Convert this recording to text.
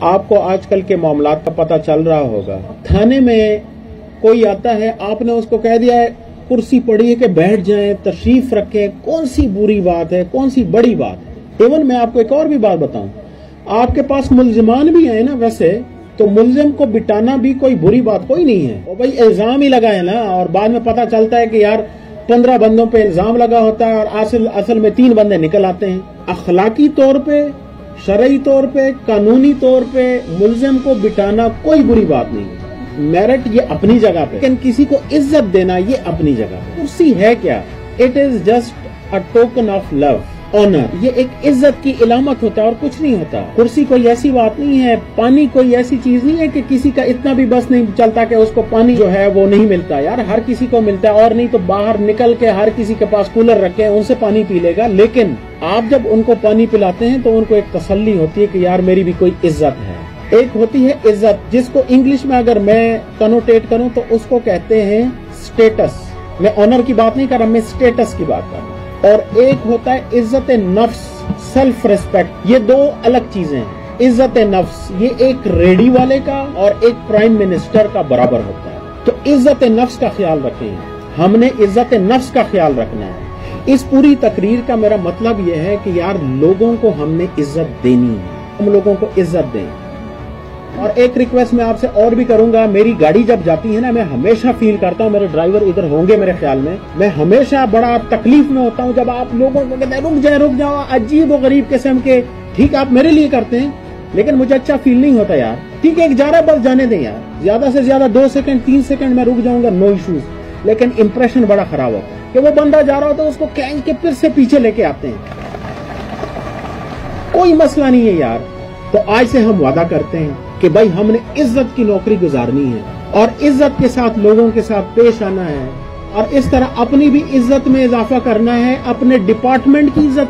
آپ کو آج کل کے معاملات کا پتہ چل رہا ہوگا، تھانے میں کوئی آتا ہے، آپ نے اس کو کہہ دیا ہے کرسی پڑی ہے کہ بیٹھ جائیں، تشریف رکھیں، کون سی بری بات ہے، کون سی بڑی بات ہے؟ ایون میں آپ کو ایک اور بھی بات بتاؤں، آپ کے پاس ملزمان بھی ہیں نا، ویسے تو ملزم کو بٹانا بھی کوئی بری بات کوئی نہیں ہے، وہ بھائی الزام ہی لگا ہے نا، اور بعد میں پتہ چلتا ہے کہ یار 15 بندوں پہ الزام لگا ہوتا ہے اور اصل میں 3 بندے نکل آتے ہیں۔ اخلاقی طور پہ، شرعی طور پہ، قانونی طور پہ ملزم کو بٹانا کوئی بری بات نہیں ہے، میرٹ یہ اپنی جگہ پہ، لیکن کسی کو عزت دینا یہ اپنی جگہ پہ۔ کرسی ہے کیا؟ It is just a token of love, honour, یہ ایک عزت کی علامت ہوتا ہے اور کچھ نہیں ہوتا۔ کرسی کوئی ایسی بات نہیں ہے، پانی کوئی ایسی چیز نہیں ہے کہ کسی کا اتنا بھی بس نہیں چلتا کہ اس کو پانی جو ہے وہ نہیں ملتا، یار ہر کسی کو ملتا ہے، اور نہیں تو باہر نکل کے ہر کسی کے پاس کولر رکھے ان سے پانی پی لے گا، لیکن آپ جب ان کو پانی پلاتے ہیں تو ان کو ایک تسلی ہوتی ہے کہ یار میری بھی کوئی عزت ہے۔ ایک ہوتی ہے عزت، جس کو انگلش میں اگر میں کنوٹیٹ کروں تو اس کو کہتے ہیں سٹیٹس، میں آنر کی بات نہیں کر رہا، میں سٹیٹس کی بات کر رہا ہوں۔ اور ایک ہوتا ہے عزت نفس، سیلف ریسپیکٹ، یہ 2 الگ چیزیں ہیں۔ عزت نفس یہ ایک ریڈی والے کا اور ایک پرائم منسٹر کا برابر ہوتا ہے، تو عزت نفس کا خیال رکھیں، ہم نے عزت نفس کا خیال رکھنا ہے۔ اس پوری تقریر کا میرا مطلب یہ ہے کہ یار لوگوں کو ہم نے عزت دینی ہے، ہم لوگوں کو عزت دیں۔ اور ایک ریکویسٹ میں آپ سے اور بھی کروں گا، میری گاڑی جب جاتی ہے نا، میں ہمیشہ فیل کرتا ہوں، میرے ڈرائیور ادھر ہوں گے میرے خیال میں ہمیشہ بڑا تکلیف میں ہوتا ہوں جب آپ لوگوں کو کہتے ہیں رک جاؤ، عجیب و غریب قسم کے، ٹھیک آپ میرے لیے کرتے ہیں لیکن مجھے اچھا فیل نہیں ہوتا یار، ٹھیک ہے ایک جا رہا ہے بس جانے دیں یار، زیادہ سے زیادہ 2 سیکنڈ 3 سیکنڈ میں رک جاؤں گا، نو ایشوز، لیکن امپریشن بڑا خراب ہوتا ہے کہ وہ بندہ جا رہا ہوتا ہے اس کو کھینچ کے پھر سے پیچھے لے کے آتے ہیں، کوئی مسئلہ نہیں ہے یار۔ تو آج سے ہم وعدہ کرتے ہیں کہ بھائی ہم نے عزت کی نوکری گزارنی ہے اور عزت کے ساتھ لوگوں کے ساتھ پیش آنا ہے، اور اس طرح اپنی بھی عزت میں اضافہ کرنا ہے، اپنے ڈپارٹمنٹ کی عزت